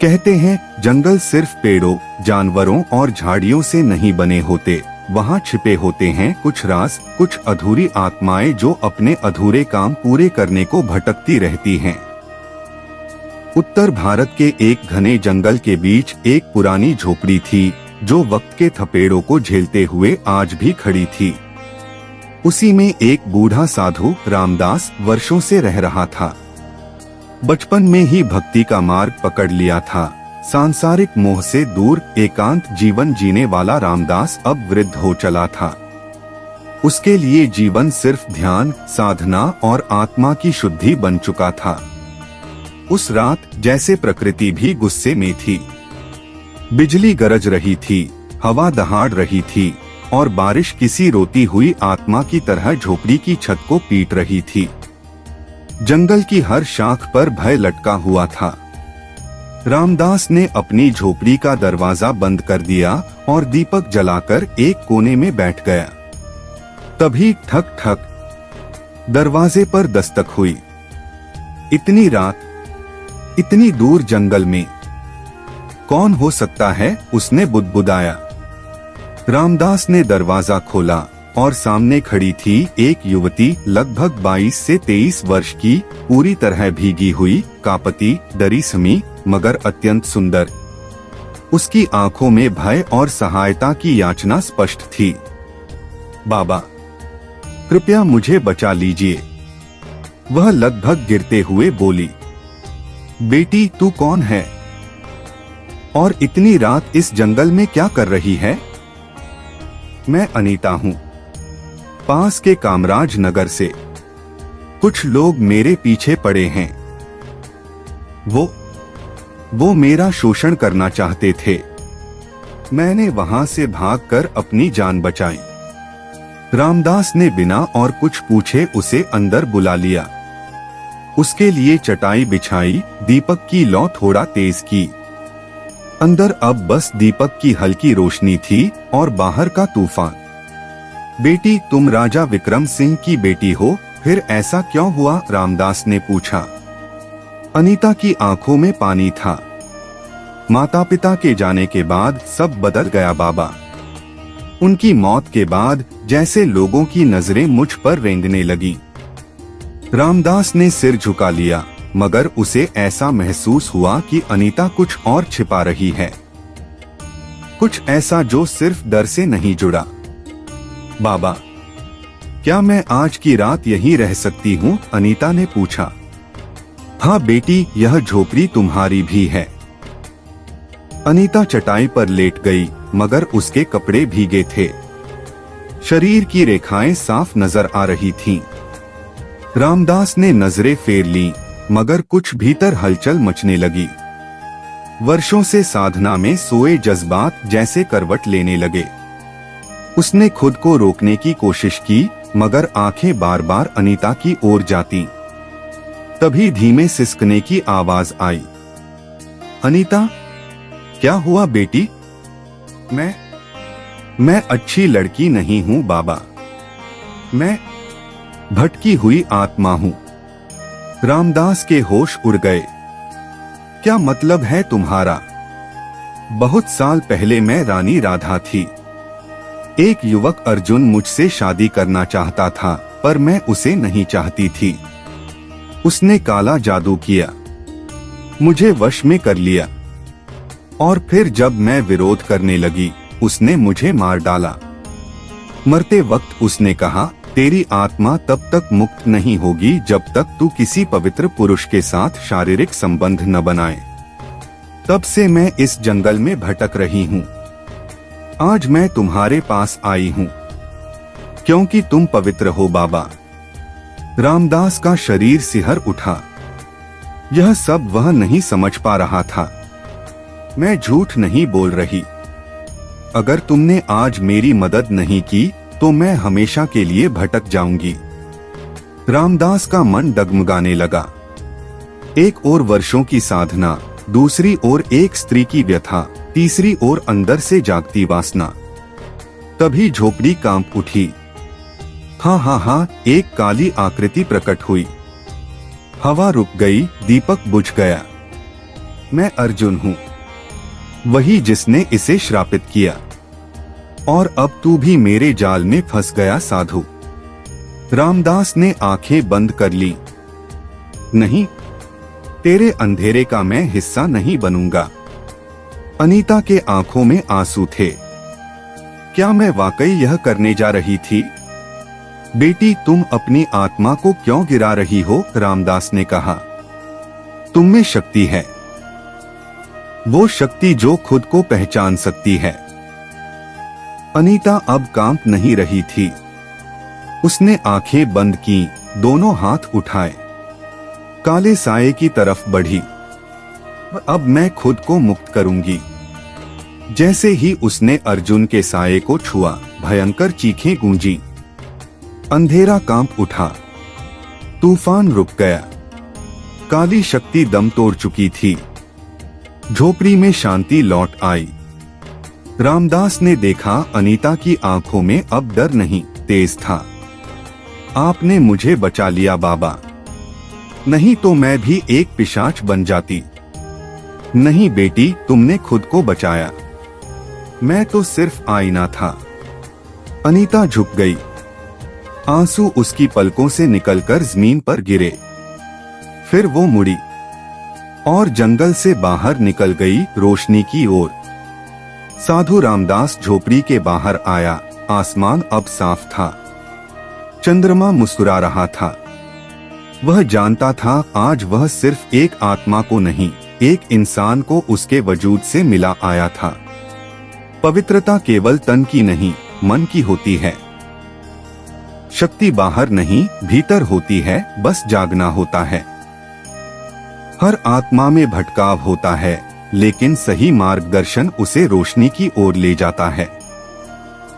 कहते हैं जंगल सिर्फ पेड़ों, जानवरों और झाड़ियों से नहीं बने होते, वहाँ छिपे होते हैं कुछ राज, कुछ अधूरी आत्माएं जो अपने अधूरे काम पूरे करने को भटकती रहती हैं। उत्तर भारत के एक घने जंगल के बीच एक पुरानी झोपड़ी थी जो वक्त के थपेड़ों को झेलते हुए आज भी खड़ी थी। उसी में एक बूढ़ा साधु रामदास वर्षों से रह रहा था। बचपन में ही भक्ति का मार्ग पकड़ लिया था। सांसारिक मोह से दूर एकांत जीवन जीने वाला रामदास अब वृद्ध हो चला था। उसके लिए जीवन सिर्फ ध्यान, साधना और आत्मा की शुद्धि बन चुका था। उस रात जैसे प्रकृति भी गुस्से में थी। बिजली गरज रही थी, हवा दहाड़ रही थी और बारिश किसी रोती हुई आत्मा की तरह झोपड़ी की छत को पीट रही थी। जंगल की हर शाख पर भय लटका हुआ था। रामदास ने अपनी झोपड़ी का दरवाजा बंद कर दिया और दीपक जलाकर एक कोने में बैठ गया। तभी ठक ठक दरवाजे पर दस्तक हुई। इतनी रात, इतनी दूर जंगल में कौन हो सकता है, उसने बुदबुदाया। रामदास ने दरवाजा खोला और सामने खड़ी थी एक युवती लगभग 22 से 23 वर्ष की, पूरी तरह भीगी हुई, कांपती, डरी समी मगर अत्यंत सुंदर। उसकी आंखों में भय और सहायता की याचना स्पष्ट थी। बाबा, कृपया मुझे बचा लीजिए, वह लगभग गिरते हुए बोली। बेटी, तू कौन है और इतनी रात इस जंगल में क्या कर रही है? मैं अनीता हूँ, पास के कामराज नगर से। कुछ लोग मेरे पीछे पड़े हैं। वो मेरा शोषण करना चाहते थे। मैंने वहां से भागकर अपनी जान बचाई। रामदास ने बिना और कुछ पूछे उसे अंदर बुला लिया। उसके लिए चटाई बिछाई, दीपक की लौ थोड़ा तेज की। अंदर अब बस दीपक की हल्की रोशनी थी और बाहर का तूफान। बेटी, तुम राजा विक्रम सिंह की बेटी हो, फिर ऐसा क्यों हुआ? रामदास ने पूछा। अनीता की आंखों में पानी था। माता पिता के जाने के बाद सब बदल गया बाबा। उनकी मौत के बाद जैसे लोगों की नजरें मुझ पर रेंगने लगी। रामदास ने सिर झुका लिया, मगर उसे ऐसा महसूस हुआ कि अनीता कुछ और छिपा रही है, कुछ ऐसा जो सिर्फ डर से नहीं जुड़ा। बाबा, क्या मैं आज की रात यहीं रह सकती हूँ? अनीता ने पूछा। हाँ बेटी, यह झोपड़ी तुम्हारी भी है। अनीता चटाई पर लेट गई, मगर उसके कपड़े भीगे थे। शरीर की रेखाएं साफ नजर आ रही थीं। रामदास ने नजरें फेर लीं, मगर कुछ भीतर हलचल मचने लगी। वर्षों से साधना में सोए जज्बात जैसे करवट लेने लगे। उसने खुद को रोकने की कोशिश की, मगर आंखें बार बार अनीता की ओर जाती। तभी धीमे सिसकने की आवाज आई। अनीता, क्या हुआ बेटी? मैं अच्छी लड़की नहीं हूँ बाबा। मैं भटकी हुई आत्मा हूँ। रामदास के होश उड़ गए। क्या मतलब है तुम्हारा? बहुत साल पहले मैं रानी राधा थी। एक युवक अर्जुन मुझसे शादी करना चाहता था, पर मैं उसे नहीं चाहती थी। उसने काला जादू किया, मुझे वश में कर लिया और फिर जब मैं विरोध करने लगी, उसने मुझे मार डाला। मरते वक्त उसने कहा, तेरी आत्मा तब तक मुक्त नहीं होगी जब तक तू किसी पवित्र पुरुष के साथ शारीरिक संबंध न बनाए। तब से मैं इस जंगल में भटक रही हूँ। आज मैं तुम्हारे पास आई हूँ क्योंकि तुम पवित्र हो बाबा। रामदास का शरीर सिहर उठा। यह सब वह नहीं समझ पा रहा था। मैं झूठ नहीं बोल रही। अगर तुमने आज मेरी मदद नहीं की तो मैं हमेशा के लिए भटक जाऊंगी। रामदास का मन डगमगाने लगा। एक ओर वर्षों की साधना, दूसरी ओर एक स्त्री की व्यथा, तीसरी ओर अंदर से जागती वासना। तभी झोपड़ी कांप उठी। हाँ, एक काली आकृति प्रकट हुई। हवा रुक गई, दीपक बुझ गया। मैं अर्जुन हूँ, वही जिसने इसे श्रापित किया, और अब तू भी मेरे जाल में फंस गया साधु। रामदास ने आंखें बंद कर ली। नहीं, तेरे अंधेरे का मैं हिस्सा नहीं बनूंगा। अनीता के आंखों में आंसू थे। क्या मैं वाकई यह करने जा रही थी? बेटी, तुम अपनी आत्मा को क्यों गिरा रही हो? रामदास ने कहा। तुम में शक्ति है, वो शक्ति जो खुद को पहचान सकती है। अनीता अब कांप नहीं रही थी। उसने आंखें बंद की, दोनों हाथ उठाए, काले साये की तरफ बढ़ी। अब मैं खुद को मुक्त करूंगी। जैसे ही उसने अर्जुन के साये को छुआ, भयंकर चीखें गूंजी। अंधेरा कांप उठा, तूफान रुक गया। काली शक्ति दम तोड़ चुकी थी। झोपड़ी में शांति लौट आई। रामदास ने देखा, अनीता की आंखों में अब डर नहीं, तेज था। आपने मुझे बचा लिया बाबा, नहीं तो मैं भी एक पिशाच बन जाती। नहीं बेटी, तुमने खुद को बचाया, मैं तो सिर्फ आईना था। अनीता झुक गई। आंसू उसकी पलकों से निकलकर जमीन पर गिरे। फिर वो मुड़ी और जंगल से बाहर निकल गई, रोशनी की ओर। साधु रामदास झोपड़ी के बाहर आया। आसमान अब साफ था। चंद्रमा मुस्कुरा रहा था। वह जानता था आज वह सिर्फ एक आत्मा को नहीं, एक इंसान को उसके वजूद से मिला आया था। पवित्रता केवल तन की नहीं, मन की होती है। शक्ति बाहर नहीं, भीतर होती है, बस जागना होता है। हर आत्मा में भटकाव होता है, लेकिन सही मार्गदर्शन उसे रोशनी की ओर ले जाता है।